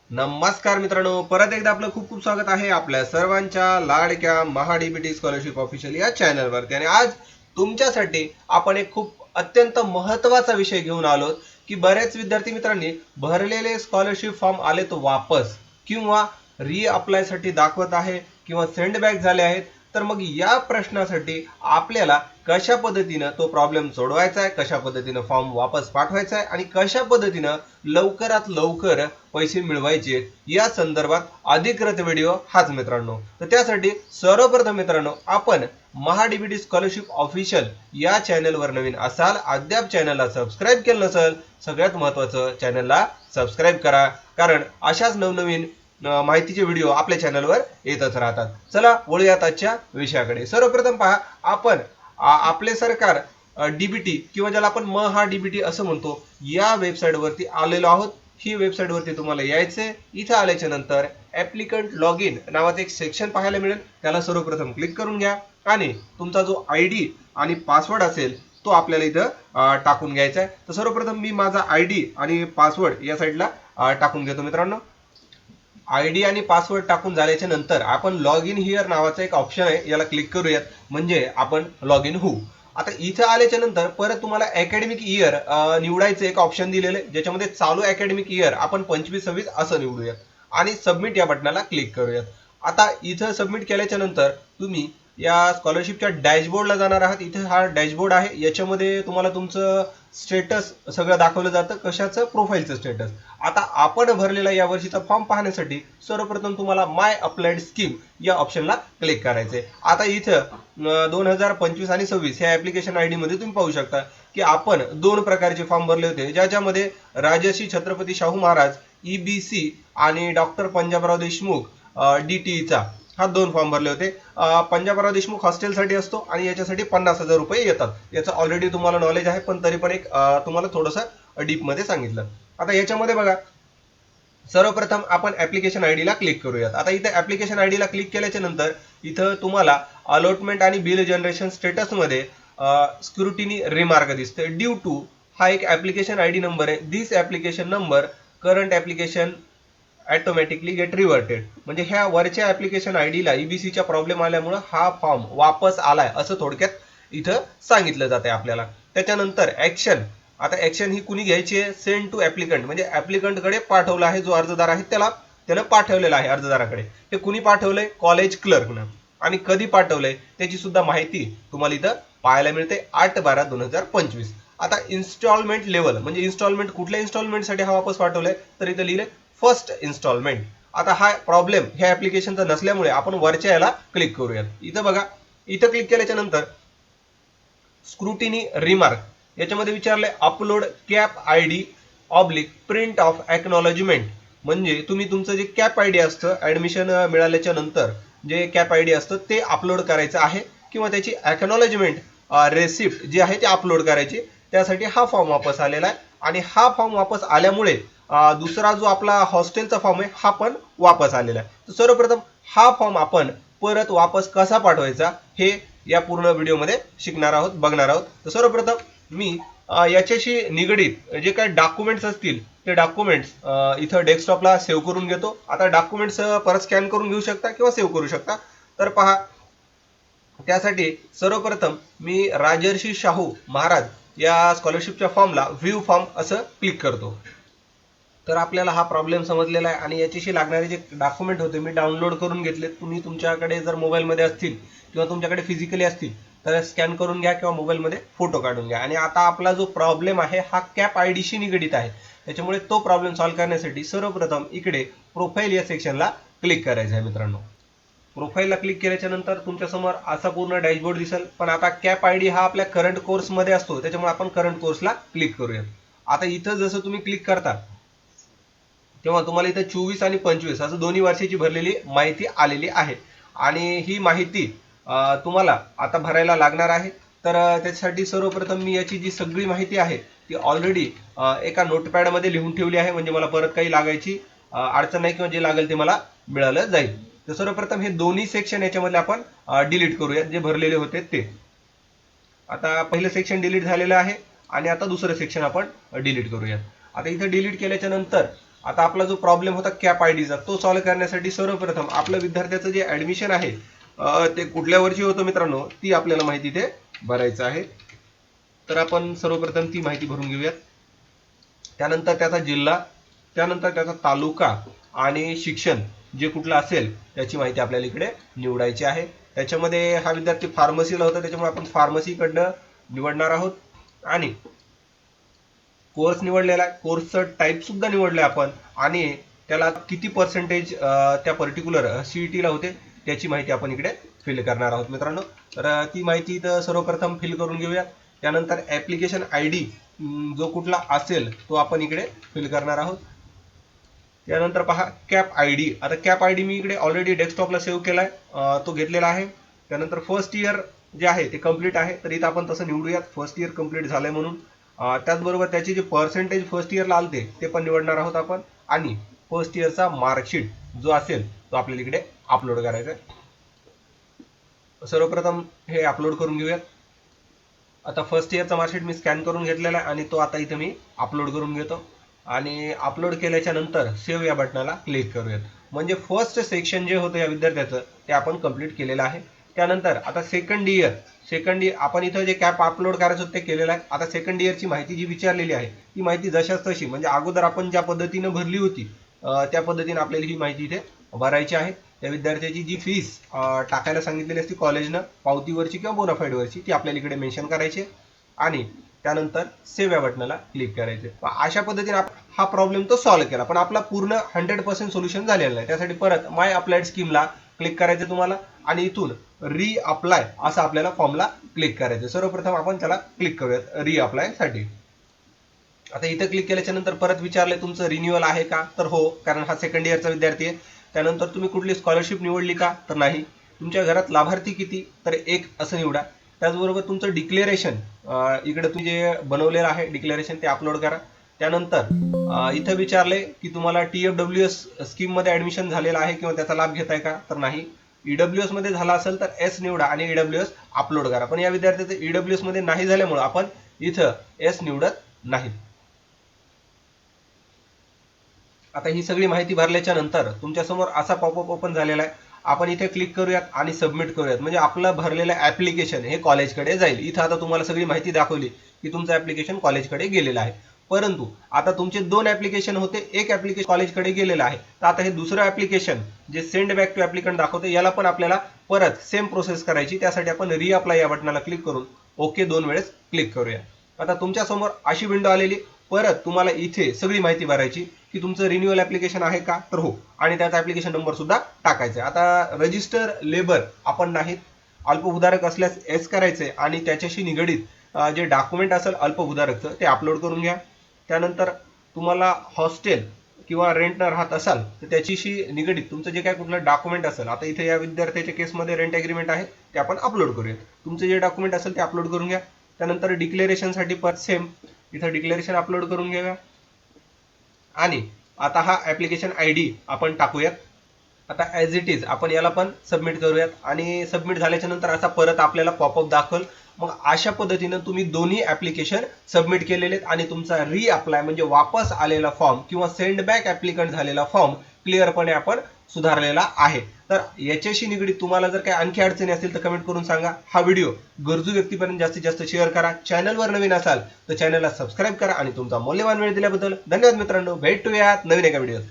नमस्कार मित्रांनो, परत एकदा आपलं खूप खूप स्वागत आहे आपल्या सर्वांच्या लाडक्या महाडीबीटी स्कॉलरशिप ऑफिशियल या चॅनलवरती. आणि आज तुमच्यासाठी आपण एक खूप अत्यंत महत्त्वाचा विषय घेऊन आलो की बरेच विद्यार्थी मित्रांनी भरलेले स्कॉलरशिप फॉर्म आले तो वापस किंवा री अप्लाय साठी दाखवत आहे किंवा सेंड बॅक झाले आहेत. तर मग या प्रश्नासाठी आपल्याला कशा पद्धतीनं तो प्रॉब्लेम सोडवायचा आहे, कशा पद्धतीनं फॉर्म वापस पाठवायचा आहे आणि कशा पद्धतीनं लवकरात लवकर पैसे मिळवायचे या संदर्भात अधिकृत व्हिडिओ हाच मित्रांनो. तर त्यासाठी सर्वप्रथम मित्रांनो, आपण महाडीबीटी स्कॉलरशिप ऑफिशियल या चॅनलवर नवीन असाल, अद्याप चॅनलला सबस्क्राईब केलं नसेल, सगळ्यात महत्त्वाचं चॅनलला सबस्क्राईब करा, कारण अशाच नवनवीन माहितीचे व्हिडिओ आपल्या चॅनलवर येतच राहतात. चला वळूयात आजच्या विषयाकडे. सर्वप्रथम पहा, आपण आपले सरकार डीबीटी किंवा ज्याला आपण महा डीबीटी असं म्हणतो या वेबसाईट वरती आलेलो आहोत. ही वेबसाईट वरती तुम्हाला यायचंय. इथे आल्याच्या नंतर ऍप्लिकंट लॉग इन नावाचं एक सेक्शन पाहायला मिळेल, त्याला सर्वप्रथम क्लिक करून घ्या आणि तुमचा जो आयडी आणि पासवर्ड असेल तो आपल्याला इथं टाकून घ्यायचा आहे. तर सर्वप्रथम मी माझा आयडी आणि पासवर्ड या साईडला टाकून घेतो मित्रांनो. आयडी आणि पासवर्ड टाकून झाल्याच्या नंतर आपण लॉग इन हिअर नावाचा एक ऑप्शन आहे, याला क्लिक करूयात म्हणजे आपण लॉग इन होऊ. आता इथे आल्याच्या नंतर परत तुम्हाला अकॅडमिक इयर निवडायचं एक ऑप्शन दिलेलं आहे, ज्याच्यामध्ये चालू अकॅडमिक इयर आपण 25-26 असं निवडूयात आणि सबमिट या बटनाला क्लिक करूयात. आता इथं सबमिट केल्याच्या नंतर तुम्ही या स्कॉलरशिपच्या डॅशबोर्डला जाणार आहात. इथे हा डॅशबोर्ड आहे, याच्यामध्ये तुम्हाला तुमचं स्टेटस सगळं दाखवलं जातं, कशाचं, प्रोफाईलचं स्टेटस. आता आपण भरलेला या वर्षीचा फॉर्म पाहण्यासाठी सर्वप्रथम तुम्हाला माय अप्लाइड स्कीम या ऑप्शनला क्लिक करायचंय. आता इथं 2025 आणि 26 ह्या ऍप्लिकेशन आयडी मध्ये तुम्ही पाहू शकता की आपण दोन प्रकारचे फॉर्म भरले होते, ज्याच्यामध्ये राजर्षी छत्रपती शाहू महाराज ईबीसी आणि डॉक्टर पंजाबराव देशमुख डीटीईचा हा दोन फॉर्म भरले होते. पंजाबराव देशमुख हॉस्टेलसाठी असतो आणि याच्यासाठी 50,000 रुपये येतात. याचं ऑलरेडी तुम्हाला नॉलेज आहे, पण तरी पण एक तुम्हाला थोडंसं डीप मध्ये सांगितलं. आता याच्यामध्ये बघा, सर्वप्रथम आपण ऍप्लिकेशन आयडी ला क्लिक करूयात. आता इथे ऍप्लिकेशन आयडी ला क्लिक केल्याच्या नंतर इथं तुम्हाला अलॉटमेंट आणि बिल जनरेशन स्टेटस मध्ये स्क्रुटिनी रिमार्क दिसते. ड्यू टू हा एक ऍप्लिकेशन आयडी नंबर आहे. This application number current application automatically get reverted, म्हणजे ह्या वरच्या ऍप्लिकेशन आयडीला ईबीसीचा प्रॉब्लेम आल्यामुळे हा फॉर्म वापस आलाय असं थोडक्यात इथं सांगितलं जाते आपल्याला. त्याच्यानंतर ऍक्शन. आता ऍक्शन ही कुणी घ्यायची आहे, सेंड टू ऍप्लिकंट, म्हणजे ऍप्लिकंट कडे पाठवलं आहे, जो अर्जदार आहे त्यानं पाठवलेलं आहे अर्जदाराकडे. हे कुणी पाठवलंय, कॉलेज क्लर्कनं. आणि कधी पाठवलंय त्याची सुद्धा माहिती तुम्हाला इथं पाहायला मिळते, 8/12/2025. आता इन्स्टॉलमेंट लेवल, म्हणजे इन्स्टॉलमेंट कुठल्या इन्स्टॉलमेंटसाठी हा वापस पाठवलाय, तर इथं लिहिले फर्स्ट इन्स्टॉलमेंट. आता हा प्रॉब्लेम ह्या ऍप्लिकेशनचा नसल्यामुळे आपण वरच्या याला क्लिक करूयात. इथं बघा, इथं क्लिक केल्याच्या नंतर स्क्रुटिनी रिमार्क याच्यामध्ये विचारलंय upload cap ID oblique print of acknowledgement, म्हणजे तुम्ही तुमचं जे कॅप आयडी असतं ऍडमिशन मिळाल्याच्या नंतर जे कॅप आयडी असतं ते अपलोड करायचं आहे किंवा त्याची एक्नॉलेजमेंट रेसिप्ट जी आहे ती अपलोड करायची. त्यासाठी हा फॉर्म वापस आलेला आहे आणि हा फॉर्म वापस आल्यामुळे दुसरा जो आपला हॉस्टेलचा फॉर्म आहे हा पण वापस आलेला आहे. तर सर्वप्रथम हा फॉर्म आपण परत वापस कसा पाठवायचा हे या पूर्ण व्हिडिओमध्ये शिकणार आहोत, बघणार आहोत. तर सर्वप्रथम मी याच्याशी निगडीत जे काही डॉक्युमेंट्स असतील ते डॉक्युमेंट्स इथं डेस्कटॉपला सेव्ह करून घेतो. आता डॉक्युमेंट्स परत स्कॅन करून घेऊ शकता किंवा सेव्ह करू शकता. तर पहा, त्यासाठी सर्वप्रथम मी राजर्षी शाहू महाराज या स्कॉलरशिपच्या फॉर्मला व्ह्यू फॉर्म असं क्लिक करतो. तर आपल्याला हा प्रॉब्लेम समजलेला आहे आणि याच्याशी लागणारे जे डॉक्युमेंट होते मी डाउनलोड करून घेतले. तुम्ही तुमच्याकडे जर मोबाईलमध्ये असतील किंवा तुमच्याकडे फिजिकली असतील तर स्कॅन करून घ्या किंवा मोबाईलमध्ये फोटो काढून घ्या. आणि आता आपला जो प्रॉब्लेम आहे हा कॅप आयडीशी निगडीत आहे, त्याच्यामुळे तो प्रॉब्लेम सॉल्व्ह करण्यासाठी सर्वप्रथम इकडे प्रोफाईल या सेक्शनला क्लिक करायचं आहे मित्रांनो. प्रोफाईलला क्लिक केल्याच्या नंतर तुमच्या समोर असा पूर्ण डॅशबोर्ड दिसेल, पण आता कॅप आयडी हा आपल्या करंट कोर्समध्ये असतो, त्याच्यामुळे आपण करंट कोर्सला क्लिक करूयात. आता इथं जसं तुम्ही क्लिक करता तेव्हा तुम्हाला इथं 24 आणि 25 असं दोन्ही वर्षाची भरलेली माहिती आलेली आहे आणि ही माहिती तुम्हाला आता भरायला लागणार आहे. तर त्याच्यासाठी सर्वप्रथम मी याची जी सगळी माहिती आहे ती ऑलरेडी एका नोटपॅड मध्ये लिहून ठेवली आहे, म्हणजे मला परत काही लागायची अडचण नाही किंवा जे लागेल ते मला मिळालं जाईल. तर सर्वप्रथम हे दोन्ही सेक्शन याच्यामध्ये आपण डिलीट करूयात, जे भरलेले होते ते. आता पहिलं सेक्शन डिलीट झालेलं आहे आणि आता दुसरं सेक्शन आपण डिलीट करूयात. आता इथं डिलीट केल्याच्या नंतर आता आपला जो प्रॉब्लेम होता कॅप आयडीचा तो सॉल्व्ह करण्यासाठी सर्वप्रथम आपलं विद्यार्थ्याचं जे ऍडमिशन आहे ते कुठल्या वर्षी होतं मित्रांनो ती आपल्याला माहिती इथे भरायचं आहे. तर आपण सर्वप्रथम ती माहिती भरून घेऊयात. त्यानंतर त्याचा जिल्हा, त्यानंतर त्याचा तालुका आणि शिक्षण जे कुठलं असेल त्याची माहिती आपल्याला इकडे निवडायची आहे. त्याच्यामध्ये हा विद्यार्थी फार्मसीला होता त्याच्यामुळे आपण फार्मसीकडनं निवडणार आहोत. आणि कोर्स निवडलेला आहे, कोर्सचं टाईप सुद्धा निवडलंय आपण आणि त्याला किती पर्सेंटेज त्या पर्टिक्युलर सीईटीला होते त्याची माहिती आपण इकडे फिल करणार आहोत मित्रांनो. तर ती माहिती इथं सर्वप्रथम फिल करून घेऊया. त्यानंतर ऍप्लिकेशन आयडी जो कुठला असेल तो आपण इकडे फिल करणार आहोत. त्यानंतर पहा कॅप आयडी. आता कॅप आयडी मी इकडे ऑलरेडी डेस्कटॉपला सेव्ह केलाय, तो घेतलेला आहे. त्यानंतर फर्स्ट इयर जे आहे ते कम्प्लीट आहे, तर इथं आपण तसं निवडूयात फर्स्ट इयर कम्प्लीट झालंय म्हणून. त्याचबरोबर त्याचे जे पर्सेंटेज फर्स्ट इयरला आलते ते पण निवडणार आहोत आपण. आणि फर्स्ट इयरचा मार्कशीट जो असेल तो आपल्याला इकडे अपलोड करायचा आहे. सर्वप्रथम हे अपलोड करून घेऊयात. आता फर्स्ट इयरचा मार्कशीट मी स्कॅन करून घेतलेला आहे आणि तो आता इथे मी अपलोड करून घेतो. आणि अपलोड केल्याच्या नंतर सेव्ह या बटनाला क्लिक करूयात. म्हणजे फर्स्ट सेक्शन जे होतं या विद्यार्थ्याचं ते आपण कंप्लीट केलेलं आहे. त्यानंतर आता सेकंड इयर आपण इथं जे कॅप अपलोड करायचं होतं ते केलेलं आहे. आता सेकंड इयरची माहिती जी विचारलेली आहे ती माहिती जशाच तशी म्हणजे अगोदर आपण ज्या पद्धतीनं भरली होती त्या पद्धतीने आपल्याला ही माहिती इथे भरायची आहे. त्या विद्यार्थ्याची जी फीस टाकायला सांगितलेली असते कॉलेजनं पावतीवरची किंवा बोनाफाईडवरची ती आपल्याला इकडे मेन्शन करायची आणि त्यानंतर सेव्ह या बटनाला क्लिक करायचे. अशा पद्धतीने हा प्रॉब्लेम तो सॉल्व्ह केला, पण आपला पूर्ण 100% सोल्युशन झालेलं नाही. त्यासाठी परत माय अप्लाइड स्कीमला क्लिक करायचं तुम्हाला आणि इथून री अप्लाय असं आपल्याला फॉर्मला क्लिक करायचं. सर्वप्रथम आपण त्याला क्लिक करूयात री अप्लाय साठी. आता इथं क्लिक केल्याच्या नंतर परत विचारलंय तुमचं रिन्युअल आहे का, तर हो, कारण हा सेकंड इयरचा विद्यार्थी आहे. त्यानंतर तुम्ही कुठली स्कॉलरशिप निवडली का, तर नाही. तुमच्या घरात लाभार्थी किती, तर 1 असं निवडा. त्याचबरोबर तुमचं डिक्लेरेशन इकडे तुम्ही जे बनवलेलं आहे डिक्लेरेशन ते अपलोड करा. त्यानंतर इथं विचारले की तुम्हाला TFWS स्कीम मध्ये ऍडमिशन झालेलं आहे किंवा त्याचा लाभ घेताय का, तर नाही. EWS मध्ये झाला असेल तर S निवडा आणि EWS अपलोड करा. पण या विद्यार्थ्याचं EWS मध्ये नाही झाल्यामुळे आपण इथं S निवडत नाही. आता ही सगळी माहिती भरल्याच्या नंतर तुमच्या समोर असा पॉपअप ओपन झालेला आहे. आपण इथे क्लिक करूयात आणि सबमिट करूयात. म्हणजे आपलं भरलेलं ऍप्लिकेशन हे कॉलेजकडे जाईल. इथं आता तुम्हाला सगळी माहिती दाखवली की तुमचं ऍप्लिकेशन कॉलेजकडे गेलेलं आहे. परंतु आता तुमचे 2 ऍप्लिकेशन होते, एक ऍप्लिकेशन कॉलेजकडे गेलेलं आहे. तर आता हे दुसरं ऍप्लिकेशन जे सेंड बॅक टू ऍप्लिकंट दाखवते याला पण आपल्याला परत सेम प्रोसेस करायची. त्यासाठी आपण रिअप्लाय या बटनाला क्लिक करून ओके 2 वेळेस क्लिक करूया. आता तुमच्या समोर अशी विंडो आलेली. परत तुम्हाला इथे सगळी माहिती भरायची की तुमचं रिन्युअल ऍप्लिकेशन आहे का, तर हो, आणि त्याचा ऍप्लिकेशन नंबर सुद्धा टाकायचा आहे. आता रजिस्टर लेबर आपण नाहीत, अल्पभूधारक असल्यास एस करायचे आणि त्याच्याशी निगडीत जे डॉक्युमेंट असेल अल्पभूधारकचं ते अपलोड करून घ्या. त्यानंतर तुम्हाला हॉस्टेल किंवा रेंटनं राहत असाल तर त्याच्याशी निगडीत तुमचं जे काय कुठलं डॉक्युमेंट असेल, आता इथे या विद्यार्थ्याच्या केसमध्ये रेंट ॲग्रीमेंट आहे ते आपण अपलोड करूयात. तुमचं जे डॉक्युमेंट असेल ते अपलोड करून घ्या. त्यानंतर डिक्लेरेशनसाठी परत सेम इथं डिक्लेरेशन अपलोड करून घ्या. आणि आता हा ऍप्लिकेशन आयडी आपण टाकूयात. आता ॲज इट इज आपण याला पण सबमिट करूयात आणि सबमिट झाल्याच्या नंतर असा परत आपल्याला पॉपअप दाखवल. मग अशा पद्धतीनं तुम्ही दोन्ही ऍप्लिकेशन सबमिट केलेले आहेत आणि तुमचा रिअप्लाय म्हणजे वापस आलेला फॉर्म किंवा सेंड बॅक ऍप्लिकंट झालेला फॉर्म क्लिअरपणे आपण सुधारलेला आहे. तर याच्याशी निगडीत तुम्हाला जर काही आणखी अडचणी असतील तर कमेंट करून सांगा. हा व्हिडिओ गरजू व्यक्तीपर्यंत जास्तीत जास्त शेअर करा. चॅनलवर नवीन असाल तर चॅनलला सबस्क्राईब करा आणि तुमचा मौल्यवान वेळ दिल्याबद्दल धन्यवाद मित्रांनो. भेटूयात नवीन एका व्हिडिओत.